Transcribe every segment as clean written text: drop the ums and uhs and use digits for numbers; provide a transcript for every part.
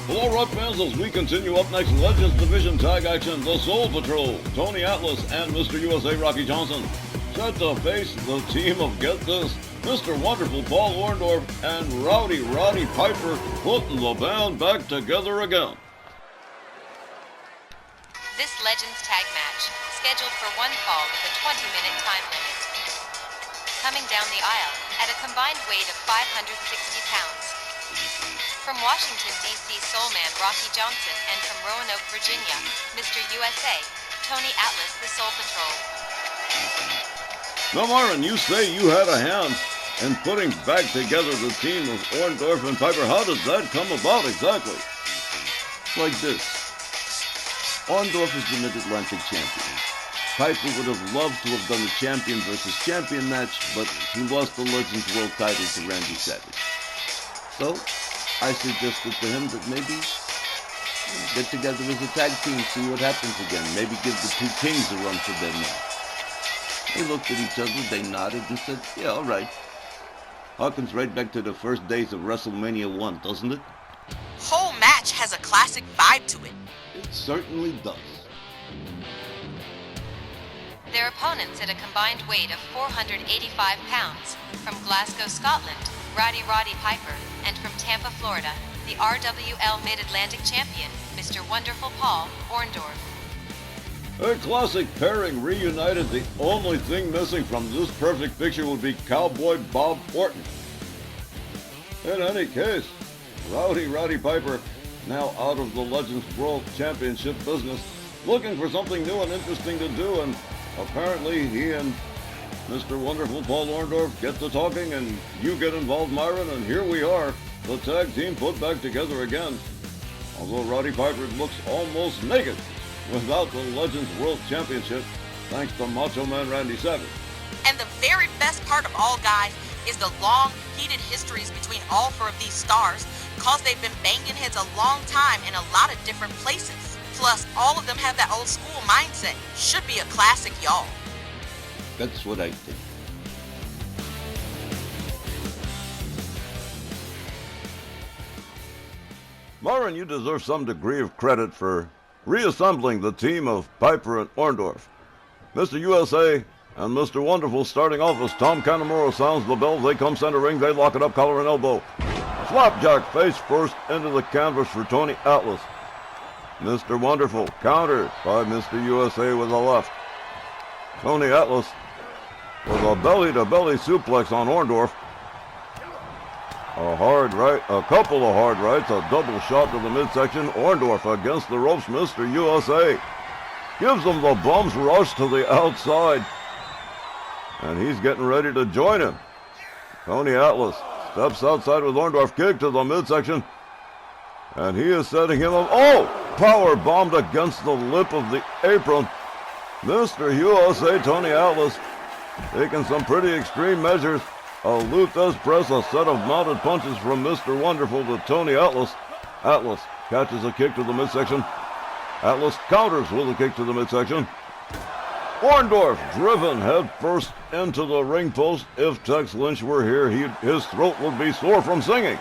Hello, Rock fans, as we continue up next, Legends Division Tag Action, The Soul Patrol, Tony Atlas and Mr. USA Rocky Johnson, set to face the team of, get this, Mr. Wonderful Paul Orndorff and Rowdy Roddy Piper, putting the band back together again. This Legends Tag match, scheduled for one fall with a 20-minute time limit. Coming down the aisle, at a combined weight of 560 pounds. From Washington, D.C. Soulman Rocky Johnson, and from Roanoke, Virginia, Mr. USA, Tony Atlas, the Soul Patrol. Now, Myron, you say you had a hand in putting back together the team of Orndorff and Piper. How did that come about exactly? Like this. Orndorff is the Mid-Atlantic champion. Piper would have loved to have done a champion versus champion match, but he lost the Legends World title to Randy Savage. So, I suggested to him that maybe get together as a tag team, see what happens again. Maybe give the two kings a run for their money. They looked at each other, they nodded and said, yeah, all right. Harkens right back to the first days of WrestleMania 1, doesn't it? Whole match has a classic vibe to it. It certainly does. Their opponents at a combined weight of 485 pounds, from Glasgow, Scotland, Rowdy Roddy Piper, and from Tampa, Florida, the RWL Mid-Atlantic Champion, Mr. Wonderful Paul Orndorff. A classic pairing reunited. The only thing missing from this perfect picture would be Cowboy Bob Orton. In any case, Rowdy Roddy Piper, now out of the Legends World Championship business, looking for something new and interesting to do, and apparently he and Mr. Wonderful Paul Orndorff get to talking, and you get involved, Myron, and here we are, the tag team put back together again. Although Roddy Piper looks almost naked without the Legends World Championship, thanks to Macho Man Randy Savage. And the very best part of all, guys, is the long, heated histories between all four of these stars, cause they've been banging heads a long time in a lot of different places. Plus, all of them have that old school mindset. Should be a classic, y'all. That's what I think. Myron, you deserve some degree of credit for reassembling the team of Piper and Orndorff. Mr. USA and Mr. Wonderful starting off as Tom Canamora sounds the bell. They come center ring. They lock it up, collar and elbow. Slapjack face first into the canvas for Tony Atlas. Mr. Wonderful countered by Mr. USA with a left. Tony Atlas with a belly-to-belly suplex on Orndorff. A hard right, a couple of hard rights, a double shot to the midsection. Orndorff against the ropes. Mr. USA gives him the bum's rush to the outside. And he's getting ready to join him. Tony Atlas steps outside with Orndorff, kick to the midsection. And he is setting him up. Oh! Power bombed against the lip of the apron. Mr. USA, Tony Atlas, taking some pretty extreme measures. A Luthez press, a set of mounted punches from Mr. Wonderful to Tony Atlas. Atlas catches a kick to the midsection. Atlas counters with a kick to the midsection. Orndorff driven head first into the ring post. If Tex Lynch were here, his throat would be sore from singing.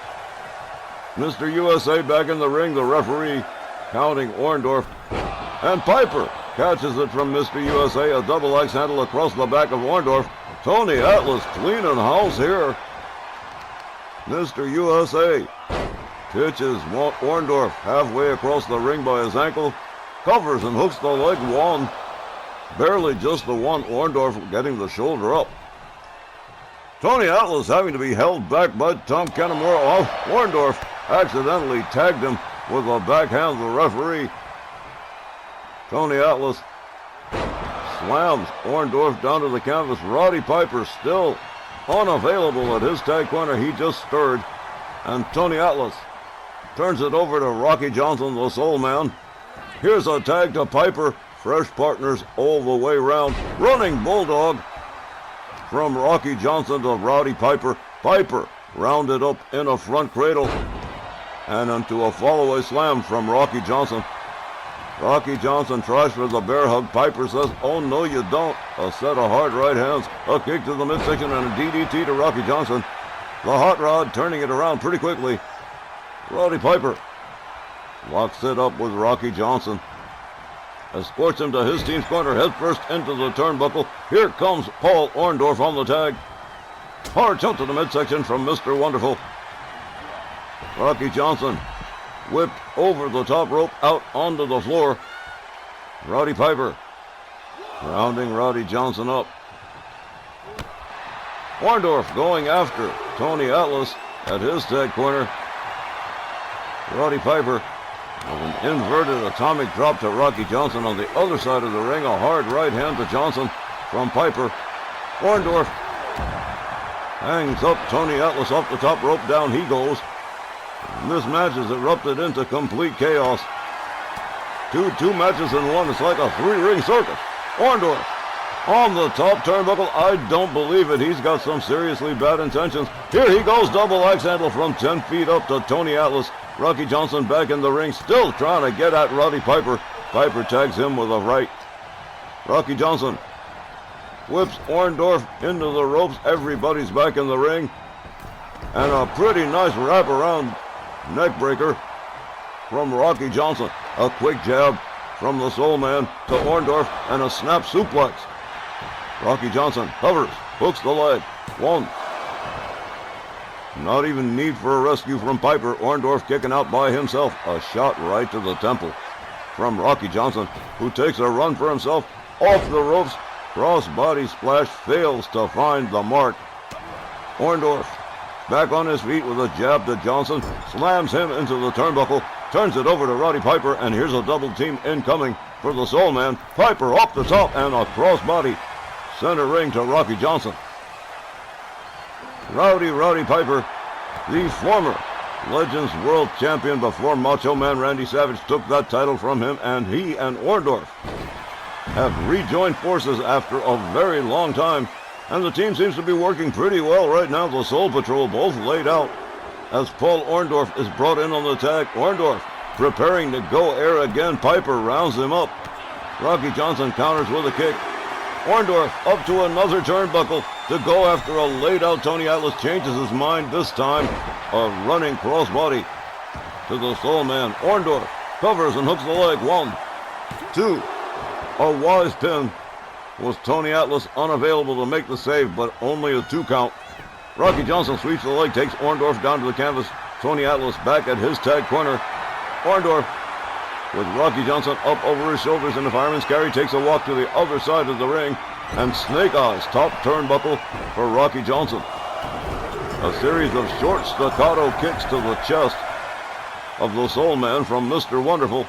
Mr. USA back in the ring, the referee counting Orndorff. And Piper catches it from Mr. USA, a double axe handle across the back of Orndorff. Tony Atlas cleaning house here. Mr. USA pitches Orndorff halfway across the ring by his ankle, covers and hooks the leg one. Barely just the one. Orndorff getting the shoulder up. Tony Atlas having to be held back by Tom Canamora. Orndorff accidentally tagged him with a backhand of the referee. Tony Atlas slams Orndorff down to the canvas. Roddy Piper still unavailable at his tag corner. He just stirred. And Tony Atlas turns it over to Rocky Johnson, the Soul Man. Here's a tag to Piper. Fresh partners all the way round. Running Bulldog from Rocky Johnson to Roddy Piper. Piper rounded up in a front cradle and into a follow-away slam from Rocky Johnson. Rocky Johnson tries for the bear hug. Piper says, oh no you don't. A set of hard right hands, a kick to the midsection, and a DDT to Rocky Johnson. The hot rod turning it around pretty quickly. Roddy Piper locks it up with Rocky Johnson. Escorts him to his team's corner, headfirst into the turnbuckle. Here comes Paul Orndorff on the tag. Hard jump to the midsection from Mr. Wonderful. Rocky Johnson whipped over the top rope out onto the floor. Roddy Piper rounding Roddy Johnson up. Orndorff going after Tony Atlas at his tag corner. Roddy Piper with an inverted atomic drop to Rocky Johnson on the other side of the ring. A hard right hand to Johnson from Piper. Orndorff hangs up Tony Atlas off the top rope. Down he goes. And this match has erupted into complete chaos. Two matches in one. It's like a three-ring circus. Orndorff on the top turnbuckle. I don't believe it. He's got some seriously bad intentions. Here he goes. Double axe handle from 10 feet up to Tony Atlas. Rocky Johnson back in the ring, still trying to get at Roddy Piper. Piper tags him with a right. Rocky Johnson whips Orndorff into the ropes. Everybody's back in the ring. And a pretty nice wraparound neck breaker from Rocky Johnson. A quick jab from the Soul Man to Orndorff and a snap suplex. Rocky Johnson covers, hooks the leg. One. Not even need for a rescue from Piper. Orndorff kicking out by himself. A shot right to the temple from Rocky Johnson, who takes a run for himself off the ropes. Cross-body splash, fails to find the mark. Orndorff back on his feet with a jab to Johnson. Slams him into the turnbuckle. Turns it over to Roddy Piper, and here's a double team incoming for the Soul Man. Piper off the top and a cross-body center ring to Rocky Johnson. Roddy Piper, the former Legends World Champion before Macho Man Randy Savage took that title from him, and he and Orndorff have rejoined forces after a very long time, and the team seems to be working pretty well right now. The Soul Patrol both laid out as Paul Orndorff is brought in on the tag. Orndorff preparing to go air again. Piper rounds him up. Rocky Johnson counters with a kick. Orndorff up to another turnbuckle to go after a laid-out Tony Atlas. Changes his mind this time. A running crossbody to the Soul Man. Orndorff covers and hooks the leg. 1, 2. A wise pin. Was Tony Atlas unavailable to make the save, but only a 2 count. Rocky Johnson sweeps the leg, takes Orndorff down to the canvas. Tony Atlas back at his tag corner. Orndorff with Rocky Johnson up over his shoulders in the fireman's carry, takes a walk to the other side of the ring, and snake eyes top turnbuckle for Rocky Johnson. A series of short staccato kicks to the chest of the Soul Man from Mr. Wonderful.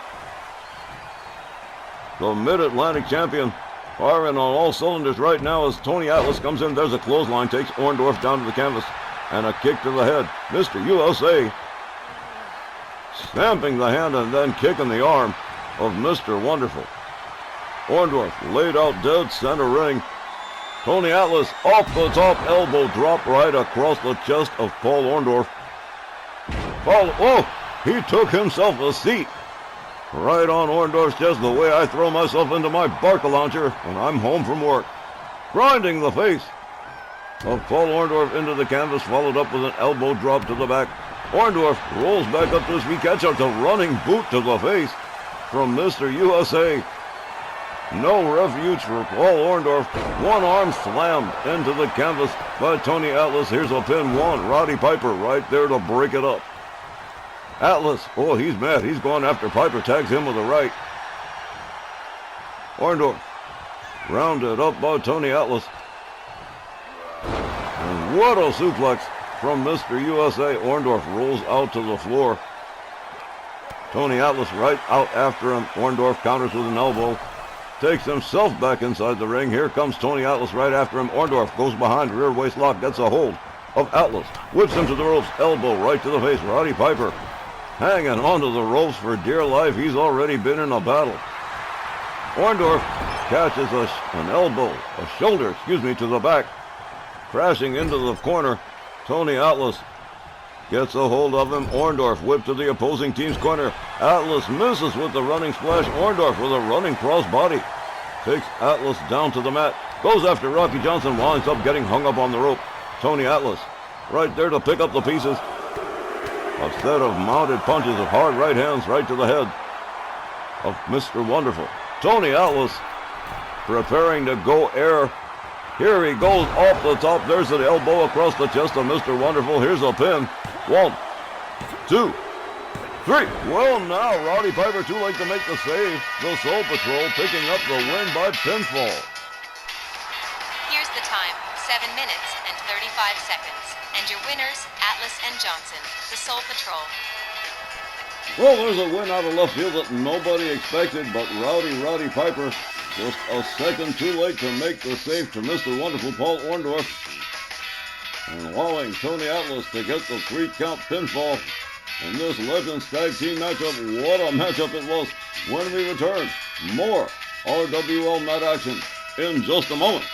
The Mid-Atlantic champion firing on all cylinders right now as Tony Atlas comes in. There's a clothesline, takes Orndorff down to the canvas, and a kick to the head. Mr. USA stamping the hand and then kicking the arm of Mr. Wonderful. Orndorff laid out dead center ring. Tony Atlas off the top elbow drop right across the chest of Paul Orndorff. He took himself a seat right on Orndorff's chest, the way I throw myself into my Barca launcher when I'm home from work. Grinding the face of Paul Orndorff into the canvas, followed up with an elbow drop to the back. Orndorff rolls back up to his feet, catch out the running boot to the face from Mr. USA. No refuge for Paul Orndorff. One arm slammed into the canvas by Tony Atlas. Here's a pin. 1. Roddy Piper right there to break it up. Atlas, he's mad. He's going after Piper, tags him with a right. Orndorff rounded up by Tony Atlas. And what a suplex from Mr. USA. Orndorff rolls out to the floor. Tony Atlas right out after him. Orndorff counters with an elbow. Takes himself back inside the ring. Here comes Tony Atlas right after him. Orndorff goes behind, rear waist lock, gets a hold of Atlas. Whips him to the ropes, elbow right to the face. Roddy Piper hanging onto the ropes for dear life. He's already been in a battle. Orndorff catches an elbow, a shoulder, to the back. Crashing into the corner. Tony Atlas gets a hold of him. Orndorff whipped to the opposing team's corner. Atlas misses with the running splash. Orndorff with a running crossbody takes Atlas down to the mat. Goes after Rocky Johnson, winds up getting hung up on the rope. Tony Atlas right there to pick up the pieces. A set of mounted punches of hard right hands right to the head of Mr. Wonderful. Tony Atlas preparing to go air. Here he goes off the top. There's an elbow across the chest of Mr. Wonderful. Here's a pin. 1, 2, 3. Well, now Rowdy Piper too late to make the save. The Soul Patrol picking up the win by pinfall. Here's the time, 7 minutes and 35 seconds. And your winners, Atlas and Johnson, the Soul Patrol. Well, there's a win out of left field that nobody expected, but Rowdy Piper just a second too late to make the save to Mr. Wonderful Paul Orndorff, and allowing Tony Atlas to get the 3-count pinfall in this Legends Tag Team matchup. What a matchup it was. When we return, more RWL Mat action in just a moment.